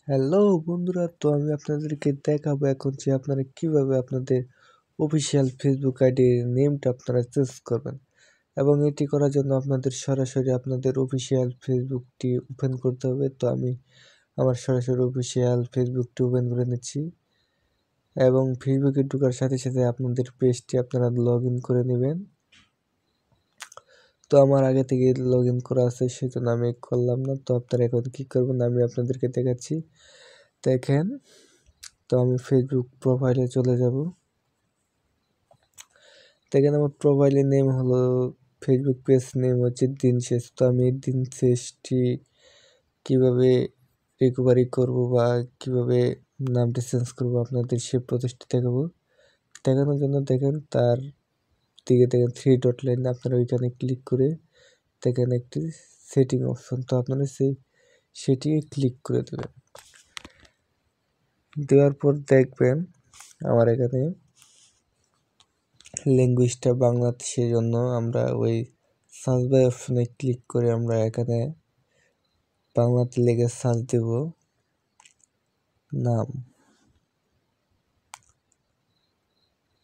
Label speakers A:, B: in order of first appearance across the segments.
A: Hello বন্ধুরা, তো আমি আপনাদেরকে দেখাবো এখন যে আপনারা কিভাবে আপনাদের অফিসিয়াল ফেসবুক আইডির নেমটা আপনারা চেঞ্জ করবেন। এবং এটি করার জন্য আপনাদের সরাসরি আপনাদের অফিসিয়াল ফেসবুকটি ওপেন করতে হবে। তো আমি আমার সরাসরি অফিসিয়াল ফেসবুকটি ওপেন করে নিচ্ছি এবং ফেসবুকে ঢোকার সাথে সাথে আপনাদের পেজটি আপনারা লগ ইন করে নেবেন। তো আমার আগে থেকে লগ ইন করা আছে, সেজন্য আমি করলাম না। তো আপনারা এখন কী করবেন আমি আপনাদেরকে দেখাচ্ছি। দেখেন, তো আমি ফেসবুক প্রোফাইলে চলে যাব। দেখেন আমার প্রোফাইলের নেম হলো, ফেসবুক পেজ নেম হচ্ছে দিনশেষ। তো আমি দিনশেষটি কিভাবে রিকভারি করব বা কিভাবে নামটি চেঞ্জ করব আপনাদের সে প্রচেষ্টা দেখাবো। দেখানোর জন্য দেখেন তার দিকে দেখেন 3 ডট লাইন, আপনারা ওইখানে ক্লিক করে দেখেন একটি সেটিং অপশন। তো আপনারা সেটি ক্লিক করে দেবেন। দেওয়ার পর দেখবেন আমার এখানে ল্যাঙ্গুয়েজটা বাংলা, সেই জন্য আমরা ওই সার্চ বাই অপশনে ক্লিক করে আমরা এখানে বাংলাতে লিখে সার্চ দেব নাম।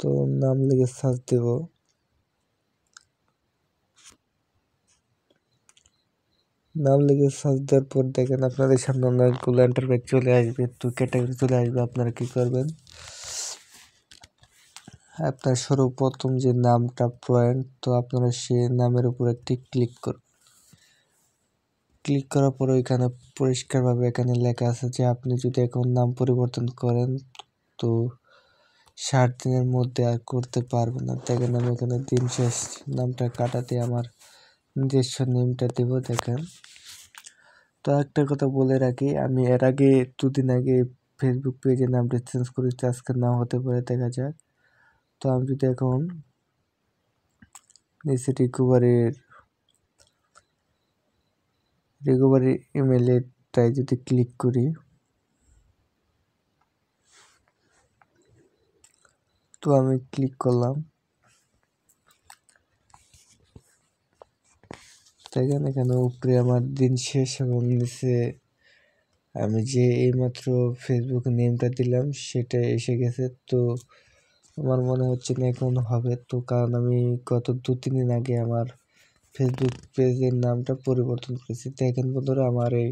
A: তো নাম লিখে সার্চ দেব। নাম লিখে সার্চ দেওয়ার পর দেখেন আপনাদের সামনে অনেকগুলো ইন্টারফেস চলে আসবে। তো ক্যাটাগরি চলে আসবে। আপনারা কি করবেন, আপনার সর্বপ্রথম যে নামটা পয়েন্ট, তো আপনারা সে নামের উপর একটি ক্লিক করুন। ক্লিক করার পরে ওইখানে পরিষ্কারভাবে এখানে লেখা আছে যে আপনি যদি এখন নাম পরিবর্তন করেন তো 60 দিনের মধ্যে আর করতে পারবেন না। দেখেন আমি এখানে দিন শেষ নামটা কাটাতে আমার নিজস্ব নেমটা দেব। দেখেন, তো একটা কথা বলে রাখি, আমি এর আগে 2 দিন আগে ফেসবুক পেজের নামটা চেঞ্জ করেছি, আজকে নাও হতে পারে, দেখা যাক। তো আমি যদি এখন নিচে রিকভারি ইমেলটায় যদি ক্লিক করি, তো আমি ক্লিক করলাম। দেখেন এখানে উপরে আমার দিন শেষ এবং নিচে আমি যে এইমাত্র ফেসবুক নেমটা দিলাম সেটা এসে গেছে। তো আমার মনে হচ্ছে না এখন হবে, তো কারণ আমি গত 2-3 দিন আগে আমার ফেসবুক পেজের নামটা পরিবর্তন করেছি। দেখেন বন্ধুরা, আমার এই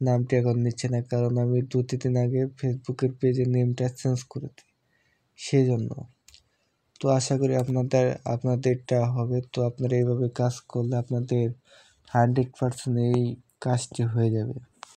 A: নামটি এখন নিচ্ছে না, কারণ আমি 2-3 দিন আগে ফেসবুকের পেজের নেমটা চেঞ্জ করেছি, সেই জন্য। তো আশা করি আপনাদেরটা হবে। তো আপনারা এইভাবে কাজ করলে আপনাদের 100% এই কাজটি হয়ে যাবে।